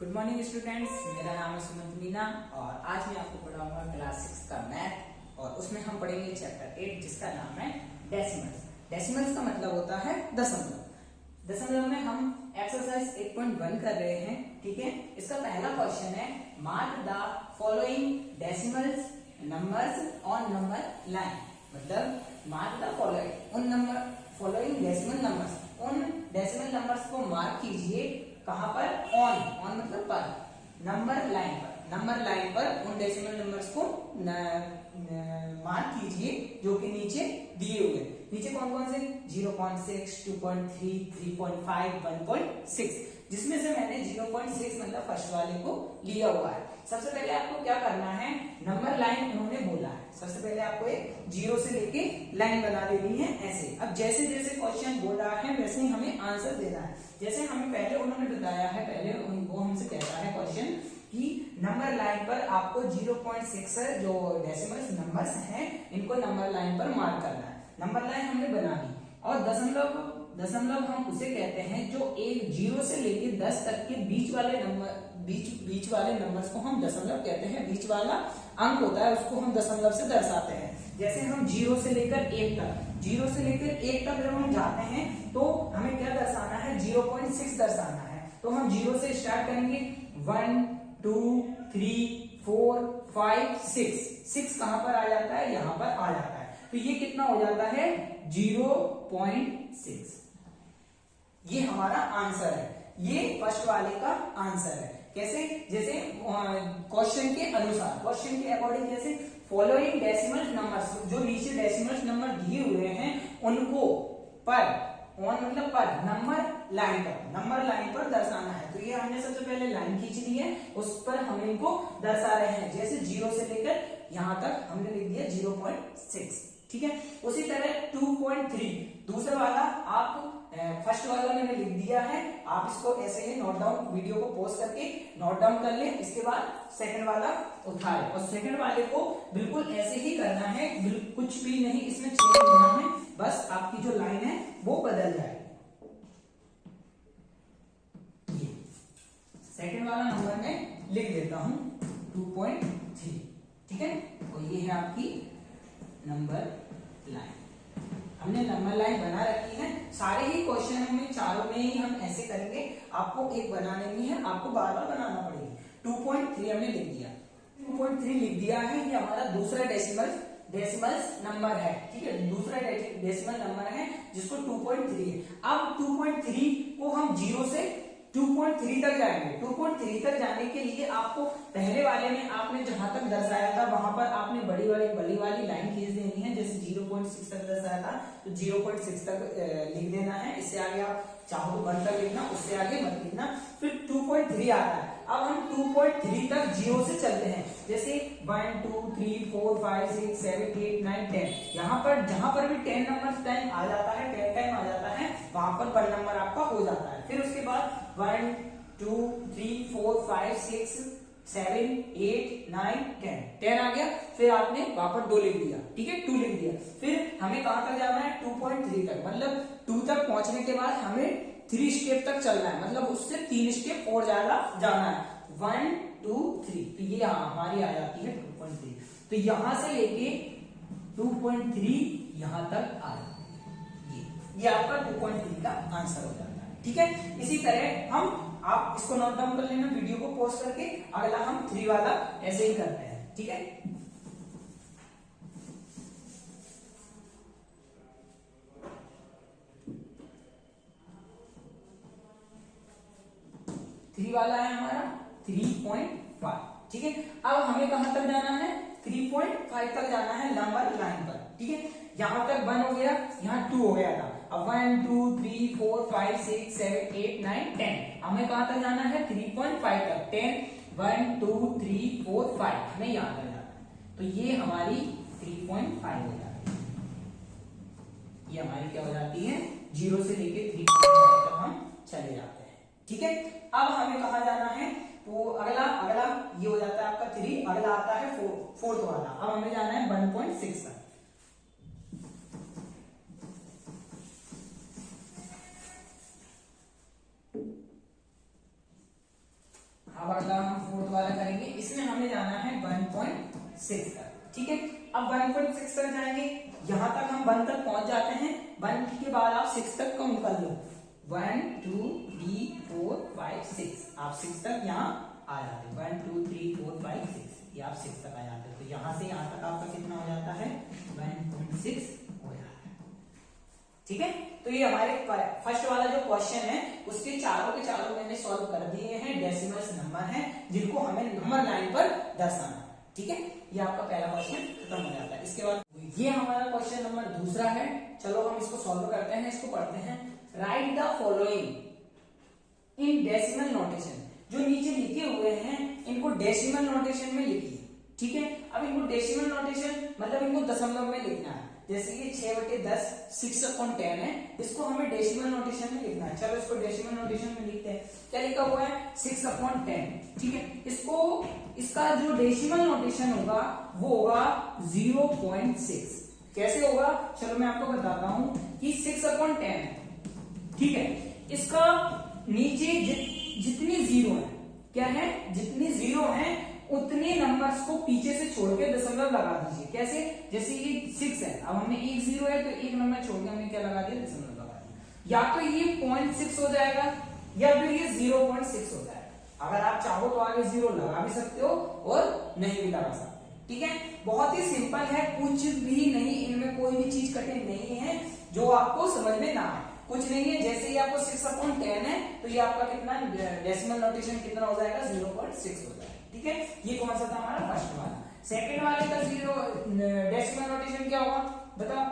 Good morning students, मेरा नाम है सुमंत मीना और आज मैं आपको पढ़ाऊंगा क्लास 6 का मैथ और उसमें हम पढ़ेंगे चैप्टर 8 जिसका नाम है डेसिमल्स। डेसिमल्स का मतलब होता है दशमलव। दशमलव में हम एक्सरसाइज 8.1 कर रहे हैं। ठीक है, इसका पहला क्वेश्चन है mark the following decimals numbers on number line. मतलब mark the following decimal numbers, उन डेसिमल नंबर्स को मार्क कीजिए। कहां पर? ऑन मतलब पर, नंबर लाइन पर उन डेसिमल नंबर्स को मार्क कीजिए जो कि नीचे दिए हुए। नीचे कौन कौन से? 0.6, 2.3, 3.5, 1.6, जिसमें से मैंने 0.6 मतलब फर्स्ट वाले को लिया हुआ है। सबसे पहले आपको क्या करना है, नंबर लाइन उन्होंने बोला है, सबसे पहले आपको एक 0 से लेके लाइन बना देनी है ऐसे। अब जैसे जैसे क्वेश्चन बोल रहा है वैसे ही हमें आंसर देना है। जैसे हमें पहले उन्होंने बताया है, पहले वो हमसे कहता है क्वेश्चन कि नंबर लाइन पर आपको 0.6 जो डेसिमल नंबर्स हैं इनको नंबर लाइन पर मार्क करना है। नंबर लाइन हमने बना दी। और दशमलव हम उसे कहते हैं जो एक 0 से लेके 10 तक के बीच वाले नंबर्स को हम दशमलव कहते हैं। बीच वाला अंक होता है उसको हम दशमलव से दर्शाते हैं। जैसे हम 0 से लेकर 1 तक जब हम जाते हैं तो हमें क्या दर्शाना है? 0.6 दर्शाना है। तो हम 0 से स्टार्ट करेंगे, 1 2 3 4 5 6 कहां पर आ जाता है? यहां पर आ जाता है। तो ये कितना हो जाता है? 0.6। ये हमारा आंसर है, ये फर्स्ट वाले का आंसर है। कैसे? जैसे क्वेश्चन के अनुसार, क्वेश्चन के अकॉर्डिंग, जैसे फॉलोइंग डेसिमल नंबर्स, जो नीचे डेसिमल नंबर दिए हुए हैं उनको पर, ऑन मतलब पर, नंबर लाइन पर दर्शाना है। तो ये हमने सबसे पहले लाइन खींच ली है, उस पर हम इनको दर्शा रहे हैं। जैसे 0 से लेकर यहां तक हमने लिख दिया 0.6। ठीक है, उसी तरह 2.3 दूसरा वाला आप फर्स्ट वाला मैंने लिख दिया है। आप इसको ऐसे ही नोट डाउन, वीडियो को पॉज करके नोट डाउन कर लें। इसके बाद सेकंड वाला उठाए और सेकंड वाले को बिल्कुल ऐसे ही करना है, कुछ भी नहीं इसमें चेंज होना है, बस आपकी जो लाइन है वो बदल जाए। सेकंड वाला नंबर में लिख देता हूं 2.3। ठीक है, तो ये है आपकी नंबर लाइन। हमने नंबर लाइन बना रखी है। सारे ही क्वेश्चन हमें चारों में ही हम ऐसे करेंगे, आपको एक बनाने नहीं है, आपको बार बार बनाना पड़ेगा। 2.3 हमने लिख दिया, 2.3 लिख दिया है। ये हमारा दूसरा डेसिमल्स नंबर है। ठीक है, दूसरा डेसिमल नंबर है जिसको 2.3 है। अब 2.3 को हम 0 से 2.3 तक जाएंगे। 2.3 तक जाने के लिए आपको पहले वाले में आपने जहां तक दर्शाया था वहां पर आपने बड़ी वाली लाइन खींच देनी है। जैसे 0.6 तक दर्शाया था तो 0.6 तक लिख देना है। इससे आगे आप चाहो तो 1 तक लिखना, उससे आगे मत लिखना। फिर 2.3 आता है। अब हम 2.3 तक 0 से चलते हैं। जैसे 1 2 3 4 5 6 7 8 9 10, यहाँ पर जहां पर भी 10 नंबर टाइम आ जाता है, 10 टाइम आ जाता है, वहां पर 1 नंबर आपका हो जाता है। फिर उसके बाद 1 2 3 4 5 6 7 8 9 10 आ गया। फिर आपने वहां पर 2 लिख दिया। ठीक है, 2 लिख दिया। फिर हमें कहां तक जाना है? 2.3 तक। मतलब 2 तक पहुंचने के बाद हमें 3 स्टेप तक चलना है, मतलब उससे 3 स्टेप और ज्यादा जाना है। 1 2 3, तो ये हमारी आ जाती है 2.3। तो यहां से लेके 2.3 यहां तक आ जाता है। ये आपका 2.3 का आंसर हो जाता है। ठीक है, इसी तरह आप इसको नोट डाउन कर लेना, वीडियो को पॉज करके। अगला हम 3 वाला ऐसे ही करते हैं। ठीक है, थ्री वाला है हमारा 3.5। ठीक है, अब हमें कहां तक जाना है? 3.5 तक जाना है नंबर लाइन पर। ठीक है, यहां तक 1 हो गया, यहां 2 हो गया था। अब 1 2 3 4 5 6 7 8 9 10, हमें कहां तक जाना है? 3.5 तक। 10 1 2 3 4 5 हमें यहां तक जाना है। तो ये हमारी 3.5 हो जाती है। ये हमारी क्या हो जाती है? 0 से लेके 3.5 तक हम चले जाते हैं। ठीक है, अब हमें कहां जाना है? तो अगला ये हो जाता है आपका 3। अगला आता है फोर्थ वाला। अब हमें जाना है 1.6 तक। अब अब अगला हम फोर्थ वाला करेंगे, इसमें हमें जाना है 1.6 तक, ठीक है। अब 1.6 तक जाएंगे, यहां तक हम 1 तक पहुंच जाते हैं, 1 के बाद आप 6 तक काउंट कर लो, 1 2 3 4 5 6, आप 6 तक यहाँ आ जाते हैं, 1 2 3 4 5 6, ये आप 6 तक आ जाते हैं। तो यहां से यहां तक आपका कितना हो जाता है 1.6 हो जाता है, ठीक है। तो ये हमारे फर्स्ट वाला जो क्वेश्चन है उसके चारों के चारों मैंने सॉल्व कर दिए हैं, डेसिमल्स नंबर हैं जिनको हमें नंबर लाइन पर दर्शाना, ठीक है। ये आपका पहला क्वेश्चन खत्म हो जाता है। इसके बाद ये हमारा क्वेश्चन नंबर दूसरा है, चलो हम इसको सॉल्व करते हैं, इसको पढ़ते हैं। Right the following in decimal notation, जो नीचे लिखे हुए हैं इनको डेसिमल नोटेशन में लिखिए, ठीक है। अब इनको डेसिमल नोटेशन मतलब इनको दशमलव में लिखना है, जैसे कि 6/10 6/10 है, इसको हमें डेसिमल नोटेशन में लिखना है। चलो इसको डेसिमल नोटेशन में लिखते हैं। क्या लिखा हुआ है 6/10, ठीक है। इसको इसका जो डेसिमल नोटेशन होगा वो होगा 0.6। कैसे होगा, चलो मैं आपको बताता हूं कि 6/10 है, ठीक है। इसका नीचे जितनी जीरो है, क्या है, जितनी जीरो है उतने नंबर्स को पीछे से छोड़ के दशमलव लगा दीजिए। कैसे, जैसे ये 6 है, अब हमने एक जीरो है तो एक नंबर छोड़ के हमने क्या लगा दिया, दशमलव लगा दिया। या तो ये 0.6 हो जाएगा या फिर ये 0.6 हो जाएगा। अगर आप चाहो तो आगे जीरो लगा भी सकते हो और नहीं भी लगा सकते, ठीक है। बहुत ही सिंपल है, कुछ भी नहीं, इनमें कोई भी चीज कठिन नहीं है जो आपको समझ में ना आए, कुछ नहीं है। जैसे ही आपको 6/10 है तो ये आपका कितना डेसिमल नोटेशन कितना हो जाएगा 0.6 हो जाएगा, ठीक है। ये कौन सा था हमारा फर्स्ट वाला। सेकंड वाले का जीरो डेसिमल नोटेशन क्या होगा बताओ,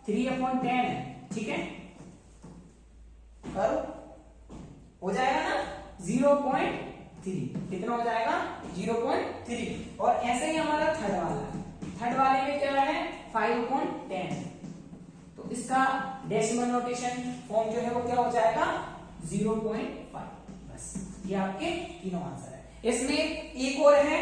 3/10 है, ठीक है। करो, हो जाएगा ना 0.3, कितना हो जाएगा 0.3। और ऐसे ही हमारा थर्ड वाला है, थर्ड वाले में क्या है 5/10, तो इसका डेसिमल नोटेशन फॉर्म जो है वो क्या हो जाएगा 0.5। बस ये आपके तीनों आंसर है। इसमें एक और है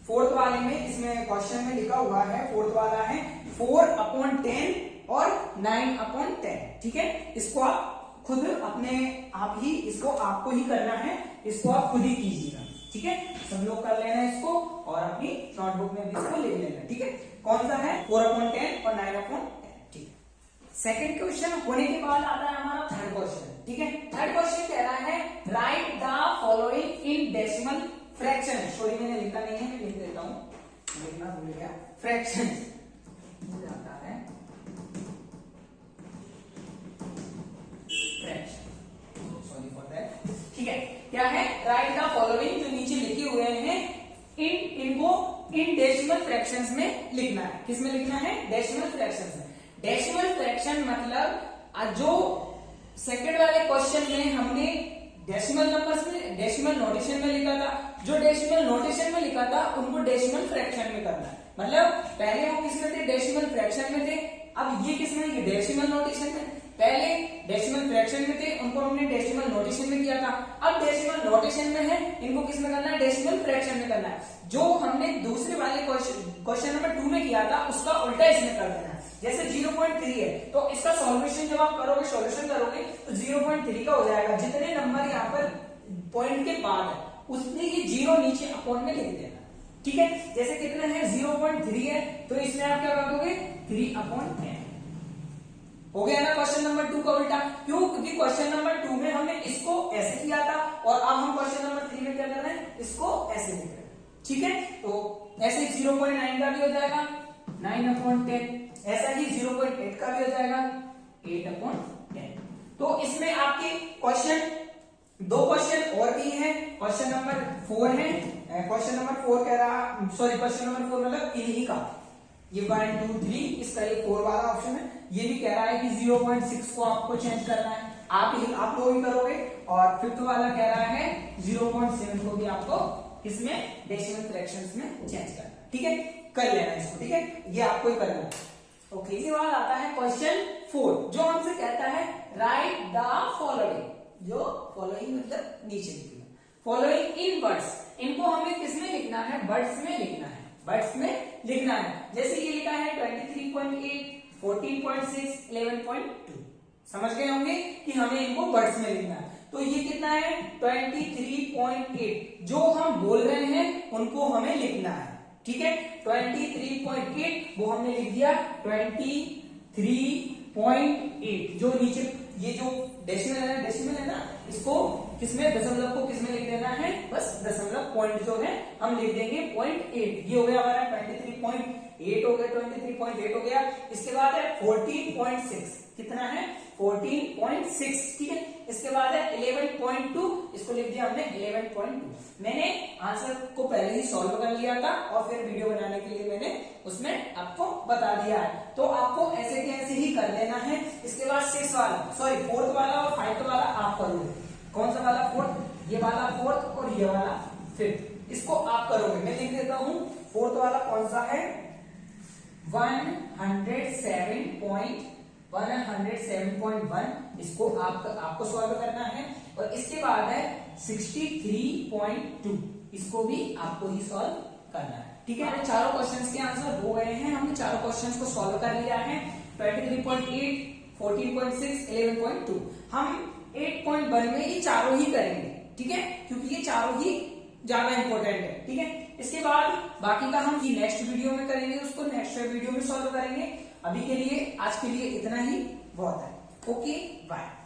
फोर्थ वाले में, इसमें क्वेश्चन में लिखा हुआ है, फोर्थ वाला है 4/10 और 9/10, ठीक है। इसको आप खुद अपने आप ही, इसको आपको ही करना है, इसको आप खुद ही कीजिएगा, ठीक है। सब लोग कर लेना इसको और अपनी नोटबुक में भी इसको लिख लेना, ठीक है। कौन सा है 4/10 और 9/10, ठीक है। सेकंड क्वेश्चन होने के बाद आता है हमारा थर्ड क्वेश्चन, ठीक है। थर्ड क्वेश्चन कह रहा है right the following in decimal fraction. Sorry मैंने लिखा नहीं है, मैं लिख देता हूं, लिखना भूल गया, फ्रैक्शन भूल जाता है, फ्रैक्शन, सॉरी फॉर दैट, ठीक है। क्या है राइट द फॉलोइंग, जो नीचे लिखे हुए हैं इनको इन डेसिमल फ्रैक्शंस में लिखना है। किस में लिखना है, डेसिमल फ्रैक्शंस में। डेसिमल फ्रैक्शन मतलब जो सेकंड वाले क्वेश्चन में हमने डेसिमल नंबर्स में डेसिमल नोटेशन में लिखा था, जो डेसिमल नोटेशन में लिखा था उनको डेसिमल फ्रैक्शन में करना है। मतलब पहले वो किस में थे, डेसिमल फ्रैक्शन में थे, अब ये किस में, ये डेसिमल नोटेशन में। पहले डेसिमल फ्रैक्शन में थे, उनको हमने डेसिमल नोटेशन में किया था, अब डेसिमल नोटेशन में है, इनको किस में करना है, डेसिमल फ्रैक्शन में करना है। जो हमने दूसरे वाले क्वेश्चन नंबर 2 में किया था उसका उल्टा इसमें कर देना है। जैसे 0.3 है तो इसका सॉल्यूशन जब आप करोगे, सॉल्यूशन करोगे तो 0.3 का हो जाएगा, जितने नंबर यहाँ पर पॉइंट के बाद है उसने ये जीरो नीचे अपॉन में लिख देना, ठीक है। जैसे कितना है 0.3 है तो इसमें आप क्या कर दोगे 3/10, हो गया ना क्वेश्चन नंबर 2 का उल्टा। क्यों, क्योंकि क्वेश्चन नंबर 2 में हमने इसको ऐसे किया था और अब हम क्वेश्चन नंबर 3 में क्या कर रहे हैं, इसको ऐसे लिख रहे हैं, ठीक है। तो ऐसे 0.9 का भी हो जाएगा 9/10, ऐसा ही 0.8 का भी हो जाएगा 8/10। तो इसमें आपके क्वेश्चन, दो क्वेश्चन और भी हैं, क्वेश्चन नंबर 4 है, क्वेश्चन नंबर 4 कह रहा, सॉरी क्वेश्चन नंबर 4 मतलब इन्हीं का, ये 1 2 3 इसका ये 4 वाला ऑप्शन है। ये भी कह रहा है कि 0.6 को आपको चेंज करना है, आप लोग भी करोगे। और फिफ्थ वाला कह रहा है 0.7 को भी आपको इसमें डेसिमल फ्रैक्शंस में चेंज करना, ठीक है। कर लेना इसको, ठीक है, ये आपको ही करना है। ओके, इसके बाद आता है क्वेश्चन 4, जो हमसे कहता है राइट द फॉलोइंग, जो फॉलोइंग मतलब नीचे लिखना, फॉलोइंग इन वर्ड्स, इनको हमें किसमें लिखना है, वर्ड्स में लिखना है, वर्ड्स में लिखना है। जैसे ये लिखा है 23.8, 14.6, 11.2, समझ गए होंगे कि हमें इनको वर्ड्स में लिखना है। तो ये कितना है 23.8, जो हम बोल रहे हैं उनको हमें लिखना है, ठीक है। 23.8 वो हमने लिख दिया 23.8, जो नीचे ये जो डेसिमल है ना, इसको किसमें, दशमलव को किसमें लिख देना है, बस दशमलव पॉइंट जो है हम लिख देंगे 0.8। ये हो गया हमारा 23.8 हो गया, 23.8 हो गया। इसके बाद है 14.6, कितना है 14.6, ठीक है। इसके बाद है 11.2, इसको लिख दिया हमने 11.2। मैंने आंसर को पहले ही सॉल्व कर लिया था और फिर वीडियो बनाने के लिए मैंने उसमें आपको बता दिया है, तो आपको ऐसे के ऐसे ही कर लेना है। इसके बाद 4th वाला और 5th वाला आप करोगे। कौन सा वाला 4th, ये वाला 4th और ये वाला 5th, इसको आप करोगे। मैं लिख देता हूं 4th वाला कौन सा है 107.1, इसको आपको सॉल्व करना है। और इसके बाद है 63.2, इसको भी आपको ही सॉल्व करना है, ठीक है। चारों क्वेश्चंस के आंसर हो गए हैं, हमने चारों क्वेश्चंस को सॉल्व कर लिया है। 23.8, 14.6, 11.2, हम 8.1 में ये चारों ही करेंगे, ठीक है, क्योंकि ये चारों ही ज्यादा इंपॉर्टेंट है, ठीक है। इसके बाद बाकी का हम नेक्स्ट वीडियो में करेंगे, उसको नेक्स्ट वीडियो में सॉल्व करेंगे। अभी के लिए, आज के लिए इतना ही बहुत है। Okay, bye.